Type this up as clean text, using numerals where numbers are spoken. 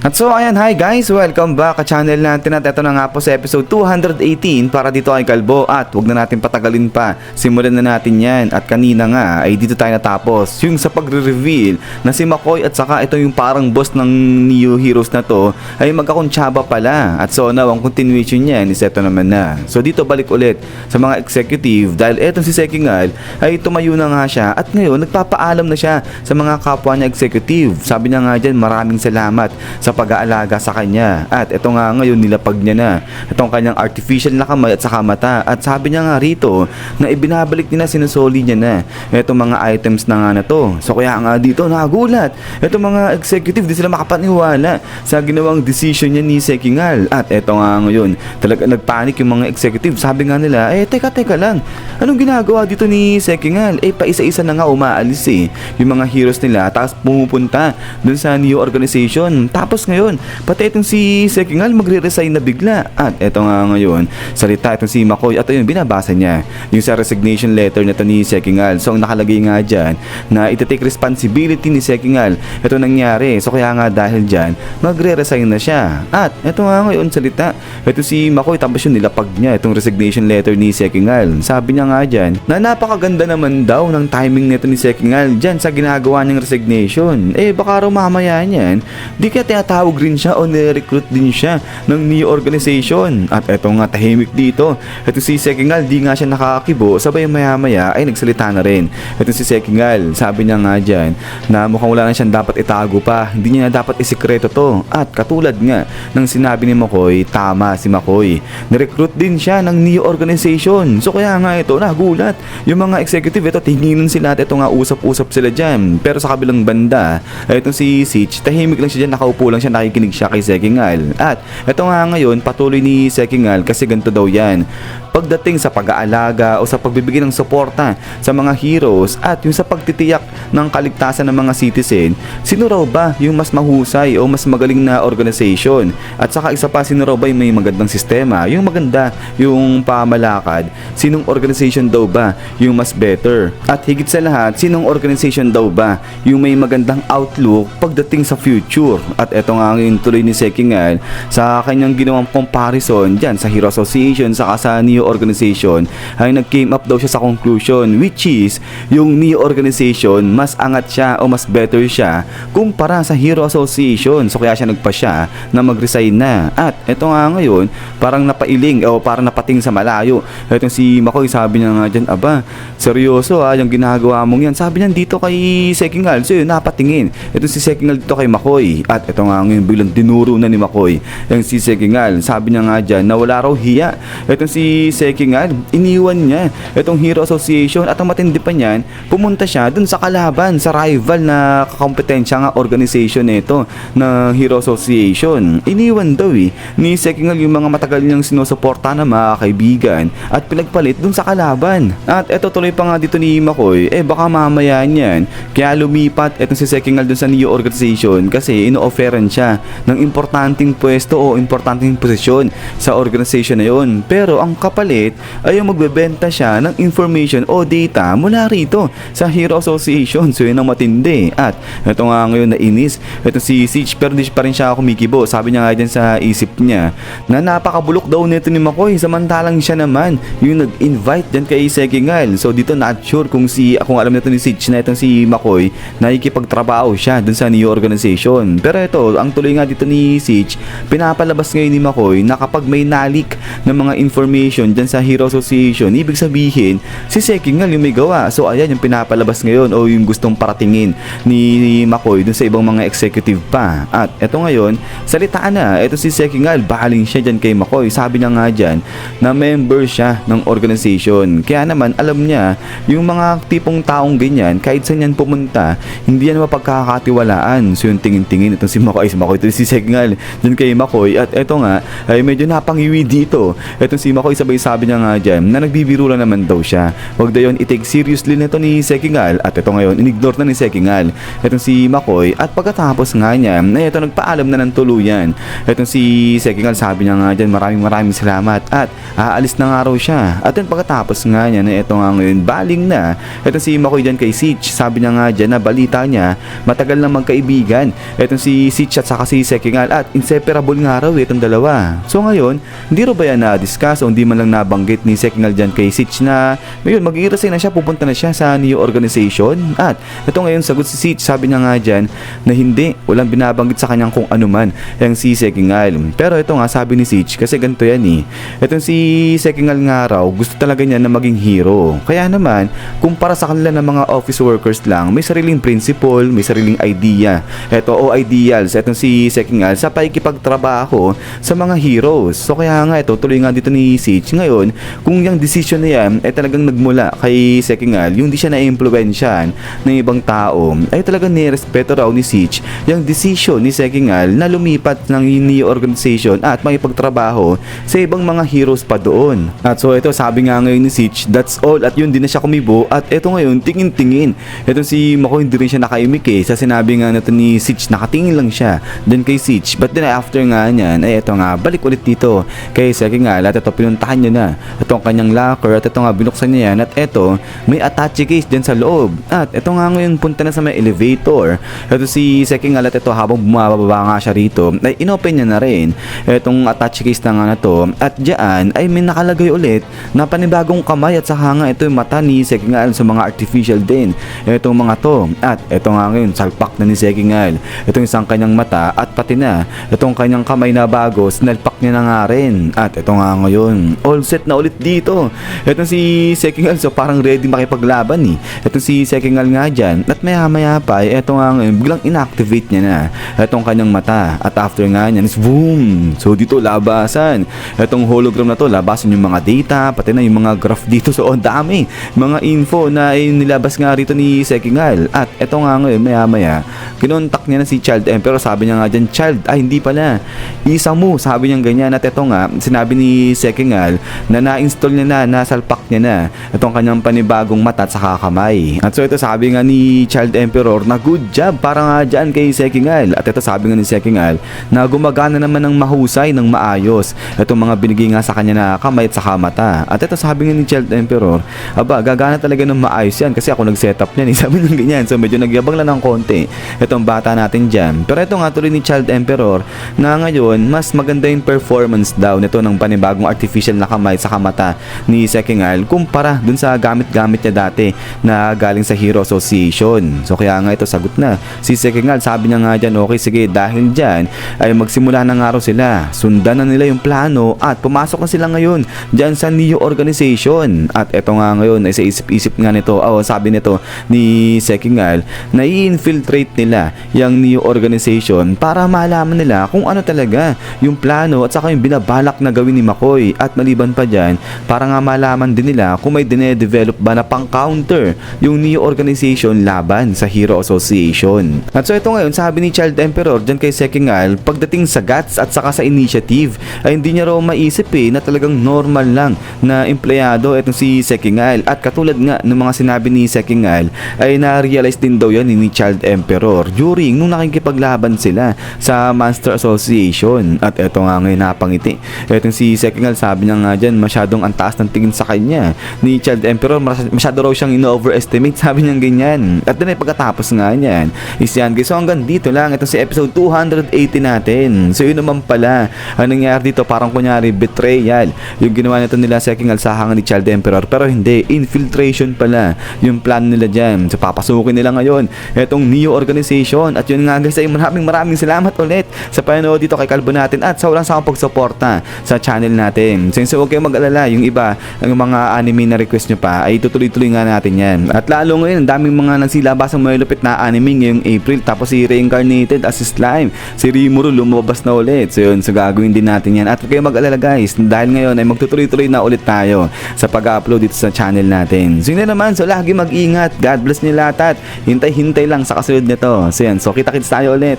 At so ayan, hi guys, welcome back sa channel natin at ito na nga po sa episode 218 para dito kay Kalbo at wag na natin patagalin pa, simulan na natin yan. At kanina nga ay dito tayo natapos yung sa pagre-reveal na si McCoy at saka ito yung parang boss ng Neo Heroes na to ay magkakuntsaba pala. At so now ang continuation niyan is ito naman na. So dito balik ulit sa mga executive dahil etong si Sekingal ay tumayo na nga siya at ngayon nagpapaalam na siya sa mga kapwa niya executive. Sabi niya nga dyan, maraming salamat sa pag-aalaga sa kanya. At ito nga ngayon nilapag niya na itong kanyang artificial na kamay at saka mata. At sabi niya nga rito na ibinabalik niya na, sinusoli niya na itong mga items na nga na to. So kaya nga dito nagulat itong mga executive, di sila makapaniwala sa ginawang decision niya ni Sekingal. At ito nga ngayon talaga nagpanik yung mga executive. Sabi nga nila, teka lang, anong ginagawa dito ni Sekingal? Paisa-isa na nga umaalis yung mga heroes nila, tapos pumupunta dun sa Neo organization. Tapos ngayon, pati itong si Sekingal magre-resign na bigla. At eto nga ngayon, salita itong si McCoy at ayun, binabasa niya yung sa resignation letter na ito ni Sekingal. So ang nakalagay nga dyan na iti-take responsibility ni Sekingal ito nangyari. So kaya nga dahil dyan, magre-resign na siya. At eto nga ngayon, salita ito si McCoy, tapos yung nilapag niya itong resignation letter ni Sekingal. Sabi niya nga dyan na napakaganda naman daw ng timing nito ni Sekingal dyan sa ginagawa niyang resignation. Baka raw mamaya niyan, di kaya tinatawag rin siya o nire-recruit din siya ng Neo organization. At eto nga tahimik dito, ito si Sekingal, di nga siya nakakibo, sabay maya ay nagsalita na rin. Ito si Sekingal, sabi niya nga dyan na mukhang wala na siyang dapat itago pa, hindi niya na dapat isikreto to. At katulad nga ng sinabi ni McCoy, tama si McCoy, nirecruit din siya ng Neo organization. So kaya nga ito, nagulat yung mga executive, ito tinginin sila at ito nga usap-usap sila dyan. Pero sa kabilang banda, itong si Sitch, tahimik lang siya dyan, nakaupo lang siya, nakikinig siya kay Sekingal. At ito nga ngayon, patuloy ni Sekingal kasi ganito daw yan. Pagdating sa pag-aalaga o sa pagbibigay ng suporta sa mga heroes at yung sa pagtitiyak ng kaligtasan ng mga citizen, sino raw ba yung mas mahusay o mas magaling na organization? At saka isa pa, sino raw ba yung may magandang sistema, yung maganda yung pamalakad? Sinong organization daw ba yung mas better? At higit sa lahat, sinong organization daw ba yung may magandang outlook pagdating sa future? At eto nga ngayon tuloy ni Sekingal sa kanyang ginawang comparison dyan sa Hero Association saka sa Neo organization ay nag-came up daw siya sa conclusion, which is yung Neo organization mas angat siya o mas better siya kumpara sa Hero Association. So kaya siya nagpasya na mag-resign na. At eto nga ngayon parang napailing o parang napating sa malayo etong si McCoy. Sabi niya nga dyan, aba seryoso yung ginagawa mong yan, sabi niya dito kay Sekingal. So yun, napatingin ito si Sekingal dito kay McCoy. At eto nga ngayon bilang dinuro na ni McCoy yung si Sekingal. Sabi niya nga dyan na wala raw hiya etong si Sekingal, iniwan niya itong Hero Association at ang matindi pa niyan, pumunta siya dun sa kalaban, sa rival na kakompetensya nga organization nito na Hero Association. Iniwan daw ni Sekingal yung mga matagal niyang sinusuporta na mga kaibigan at pinagpalit dun sa kalaban. At eto tuloy pa nga dito ni McCoy, baka mamaya niyan kaya lumipat etong si Sekingal dun sa Neo organization kasi ino-offeran siya ng importanteng pwesto o importanteng posisyon sa organization na yun. Pero ang kapalit ay yung magbebenta siya ng information o data mula rito sa Hero Association. So yun ang matindi. At ito nga ngayon nainis ito si Sitch, pero di pa rin siya kumikibo. Sabi niya nga dyan sa isip niya na napakabulok daw nito ni McCoy, samantalang siya naman yung nag-invite dyan kay Sekingal. So dito not sure kung alam nito ni Sitch na itong si McCoy nakikipagtrabaho siya dun sa Neo organization. Pero ito, ang tuloy nga dito ni Sitch, pinapalabas ngayon ni McCoy na kapag may nalik ng mga information dyan sa Hero Association, ibig sabihin si Sekingal yung may gawa. So ayan yung pinapalabas ngayon o yung gustong paratingin ni McCoy dun sa ibang mga executive pa. At eto ngayon, salitaan na eto si Sekingal, bahaling siya dyan kay McCoy. Sabi niya nga dyan na member siya ng organization, kaya naman alam niya yung mga tipong taong ganyan, kahit saan yan pumunta, hindi yan mapagkakatiwalaan. So yung tingin-tingin itong si McCoy ito si Sekingal dyan kay McCoy. At eto nga ay medyo napangiwi dito etong si McCoy. Sabay sabi niya nga dyan na nagbibiro lang naman daw siya, wag daw yun i-take seriously nito ni Sekingal. At ito ngayon inignore na ni Sekingal etong si McCoy. At pagkatapos nga niya na ito nagpaalam na ng tuluyan etong si Sekingal, sabi niya nga dyan maraming salamat at aalis na nga raw siya. At then pagkatapos nga niya na ito nga ngayon baling na etong si McCoy dyan kay Sitch. Sabi niya nga dyan na balita niya matagal na magkaibigan etong si Sitch Sitch at saka si Sekingal at inseparable nga raw itong dalawa. So ngayon, hindi ro ba yan na-discuss o hindi man lang nabanggit ni Sekingal dyan kay Sitch na ngayon mag-i-resign na siya, pupunta na siya sa new organization? At ito ngayon sagot si Sitch, sabi niya nga dyan na hindi, walang binabanggit sa kanyang kung ano man yung si Sekingal. Pero ito nga sabi ni Sitch, kasi ganito yan eh, itong si Sekingal nga raw gusto talaga niya na maging hero. Kaya naman, kung para sa kanila ng mga office workers lang, may sariling principle, may sariling idea. Ito o ideals, itong si Sekingal sa pakikipagtrabaho sa mga heroes. So kaya nga ito, tuloy nga dito ni Sitch. Ngayon, kung yung decision na yan ay talagang nagmula kay Sekingal, yung di siya na-impluwensyahan ng ibang tao, ay talagang nirespeto raw ni Sitch yung decision ni Sekingal na lumipat ng new organization at makipagtrabaho sa ibang mga heroes pa doon. At so ito, sabi nga ngayon ni Sitch, that's all, at yun din na siya kumibo. At ito ngayon, tingin-tingin. Ito si Mako hindi rin siya nakaimik eh. Sa sinabi nga natin ni Sitch, nakatingin lang siya din kay Sitch. But then after nga niyan, ay ito nga, balik ulit dito kay Sekingal at ito pinuntahan niya na itong kanyang locker at ito nga binuksan niya yan at ito may attache case dyan sa loob. At ito nga ngayon punta na sa may elevator. Ito si Sekingal at ito habang bumababa nga siya rito ay inopen niya na rin itong attache case na nga na to. At dyan ay may nakalagay ulit na panibagong kamay at saka nga ito yung mata ni Sekingal sa mga artificial din itong mga to. At ito nga ngayon salpak na ni Sekingal itong isang kanyang mata at pati na itong kanyang kamay na bago sinalpak niya na nga rin. At ito nga ngayon all set na ulit dito itong si Sekingal, so parang ready makipaglaban eh itong si Sekingal nga dyan. At maya maya pa ito nga ngayon biglang inactivate niya na itong kanyang mata at after nga niyan is boom, so dito labasan itong hologram na to, labasan yung mga data pati na yung mga graph dito. So ang dami mga info na nilabas nga rito ni Sekingal. At ito nga ngayon maya maya kinontak niya na si Child Emperor. Sabi niya nga dyan, Child, ay hindi pala, isa mo, sabi niya ganyan. At ito nga sinabi ni Sekingal na na-install niya na, nasalpak niya na itong kanyang panibagong mata at saka kamay. At so ito sabi nga ni Child Emperor na good job para nga dyan kay Sekingal. At ito sabi nga ni Sekingal na gumagana naman ng mahusay, ng maayos itong mga binigay nga sa kanya na kamay at saka mata. At ito sabi nga ni Child Emperor, aba gagana talaga ng maayos yan kasi ako nag-setup niyan. Sabi niya ganyan. So medyo nagyabang lang ng konti itong bata natin dyan. Pero ito nga tuloy ni Child Emperor na ngayon mas maganda yung performance daw nito ng panibagong artificial na kamay sa mata ni Sekingal kumpara dun sa gamit-gamit niya dati na galing sa Hero Association. So kaya nga ito sagot na si Sekingal. Sabi niya nga dyan, okay sige, dahil dyan ay magsimula na nga raw sila, sundan na nila yung plano at pumasok na sila ngayon dyan sa new organization. At ito nga ngayon ay sa isip-isip nga nito, sabi nito ni Sekingal na i-infiltrate nila yung new organization para malaman nila kung ano talaga yung plano at saka yung binabalak na gawin ni McCoy. At maliban pa dyan, para nga malaman din nila kung may dine-develop ba na pang-counter yung new organization laban sa Hero Association. At so ito ngayon, sabi ni Child Emperor dyan kay Sekingal, pagdating sa guts at saka sa initiative ay hindi niya raw maisip na talagang normal lang na empleyado itong si Sekingal. At katulad nga ng mga sinabi ni Sekingal ay na-realize din daw yan ni Child Emperor during nung nakikipaglaban sila sa Monster Association. At eto nga ngayon napangiti etong si Sekingal, sabi niya nga dyan masyadong antaas ng tingin sa kanya ni Child Emperor, masyado raw siyang ino-overestimate, sabi niya ganyan. At din ay pagkatapos nga niyan is yan guys. So hanggang dito lang ito si episode 280 natin. So yun naman pala ang nangyari dito, parang kunyari betrayal yung ginawa nito nila Sekingal sa hanga ni Child Emperor, pero hindi, infiltration pala yung plan nila dyan. So papasukin nila ngayon etong new organization. At yun nga guys, ay maraming salamat ulit sa panonood dito kay Kalbo natin at sa walang sakang pagsuporta sa channel natin. So huwag kayong mag-alala, yung iba ang mga anime na request nyo pa ay tutuloy-tuloy nga natin yan. At lalo ngayon, daming mga nagsilabas ng malupit na anime ngayong April. Tapos si Reincarnated as Slime, si Rimuru lumabas na ulit. So yun, so gagawin din natin yan. At huwag kayong mag-alala guys, dahil ngayon ay magtutuloy-tuloy na ulit tayo sa pag-upload dito sa channel natin. So yun na naman, so lagi mag-ingat. God bless niyo lahat at hintay-hintay lang sa kasunod nito. So yan, so kita-kits tayo ulit.